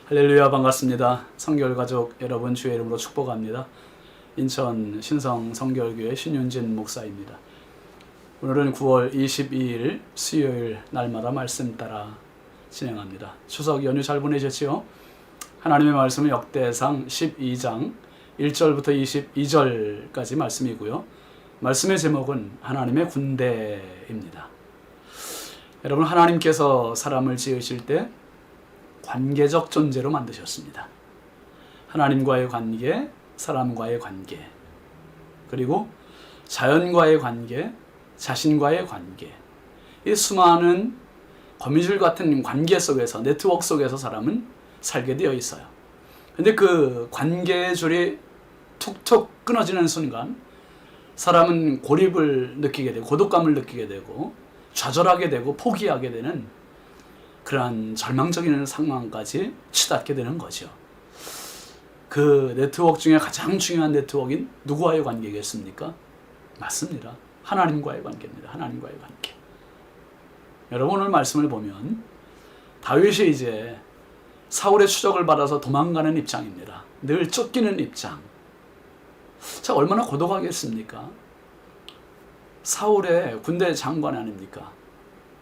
할렐루야, 반갑습니다. 성결가족 여러분 주의 이름으로 축복합니다. 인천 신성 성결교회 신윤진 목사입니다. 오늘은 9월 22일 수요일 날마다 말씀 따라 진행합니다. 추석 연휴 잘 보내셨지요? 하나님의 말씀은 역대상 12장 1절부터 22절까지 말씀이고요. 말씀의 제목은 하나님의 군대입니다. 여러분, 하나님께서 사람을 지으실 때 관계적 존재로 만드셨습니다. 하나님과의 관계, 사람과의 관계, 그리고 자연과의 관계, 자신과의 관계, 이 수많은 거미줄 같은 관계 속에서, 네트워크 속에서 사람은 살게 되어 있어요. 근데 그 관계의 줄이 툭툭 끊어지는 순간 사람은 고립을 느끼게 되고 고독감을 느끼게 되고 좌절하게 되고 포기하게 되는 그러한 절망적인 상황까지 치닫게 되는 거죠. 그 네트워크 중에 가장 중요한 네트워크인 누구와의 관계겠습니까? 맞습니다. 하나님과의 관계입니다. 하나님과의 관계. 여러분, 오늘 말씀을 보면 다윗이 이제 사울의 추적을 받아서 도망가는 입장입니다. 늘 쫓기는 입장. 자, 얼마나 고독하겠습니까? 사울의 군대 장관 아닙니까?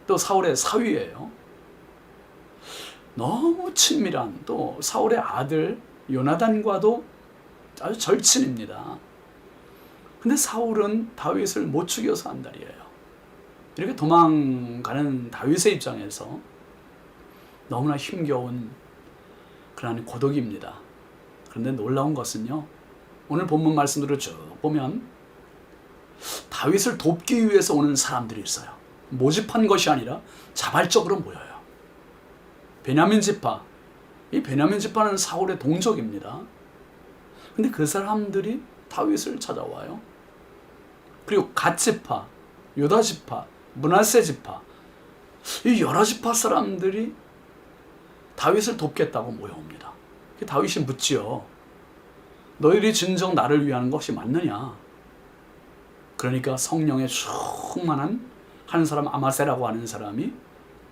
또 사울의 사위예요. 너무 친밀한, 또 사울의 아들 요나단과도 아주 절친입니다. 근데 사울은 다윗을 못 죽여서 한달이에요. 이렇게 도망가는 다윗의 입장에서 너무나 힘겨운 그런 고독입니다. 그런데 놀라운 것은요, 오늘 본문 말씀들을 쭉 보면 다윗을 돕기 위해서 오는 사람들이 있어요. 모집한 것이 아니라 자발적으로 모여요. 베냐민 지파, 이 베냐민 지파는 사울의 동족입니다. 근데 그 사람들이 다윗을 찾아와요. 그리고 갓 지파, 유다 지파, 므낫세 지파, 이 여러 지파 사람들이 다윗을 돕겠다고 모여옵니다. 다윗이 묻지요. 너희들이 진정 나를 위하는 것이 맞느냐? 그러니까 성령에 충만한 한 사람, 아마세라고 하는 사람이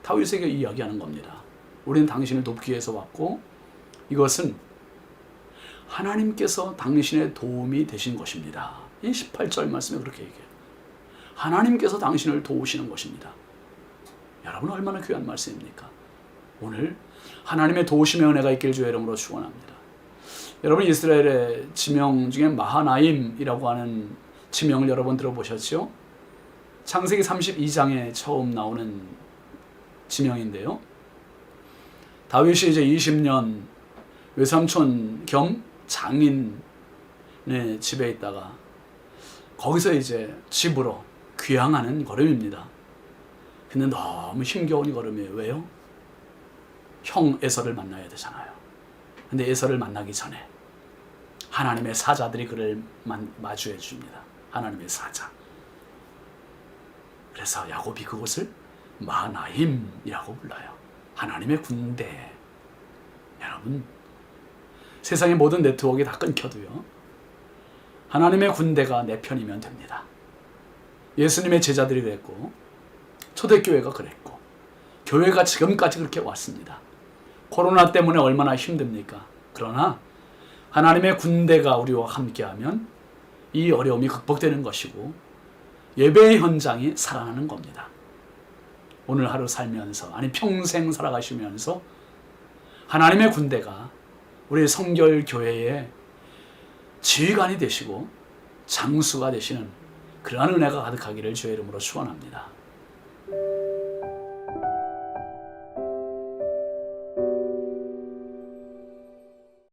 다윗에게 이야기하는 겁니다. 우리는 당신을 돕기 위해서 왔고 이것은 하나님께서 당신의 도움이 되신 것입니다. 이 18절 말씀에 그렇게 얘기해요. 하나님께서 당신을 도우시는 것입니다. 여러분, 얼마나 귀한 말씀입니까? 오늘 하나님의 도우심의 은혜가 있길 주의 이름으로 축원합니다. 여러분, 이스라엘의 지명 중에 마하나임이라고 하는 지명을 여러 번 들어보셨죠? 창세기 32장에 처음 나오는 지명인데요. 다윗이 이제 20년 외삼촌 겸 장인의 집에 있다가 거기서 이제 집으로 귀향하는 걸음입니다. 근데 너무 힘겨운 걸음이에요. 왜요? 형 에서를 만나야 되잖아요. 근데 에서를 만나기 전에 하나님의 사자들이 그를 마주해 줍니다. 하나님의 사자. 그래서 야곱이 그곳을 마하나임이라고 불러요. 하나님의 군대. 여러분, 세상의 모든 네트워크가 다 끊겨도요, 하나님의 군대가 내 편이면 됩니다. 예수님의 제자들이 그랬고 초대교회가 그랬고 교회가 지금까지 그렇게 왔습니다. 코로나 때문에 얼마나 힘듭니까? 그러나 하나님의 군대가 우리와 함께하면 이 어려움이 극복되는 것이고 예배의 현장이 살아나는 겁니다. 오늘 하루 살면서, 아니 평생 살아가시면서 하나님의 군대가 우리 성결교회의 지휘관이 되시고 장수가 되시는 그러한 은혜가 가득하기를 주의 이름으로 축원합니다.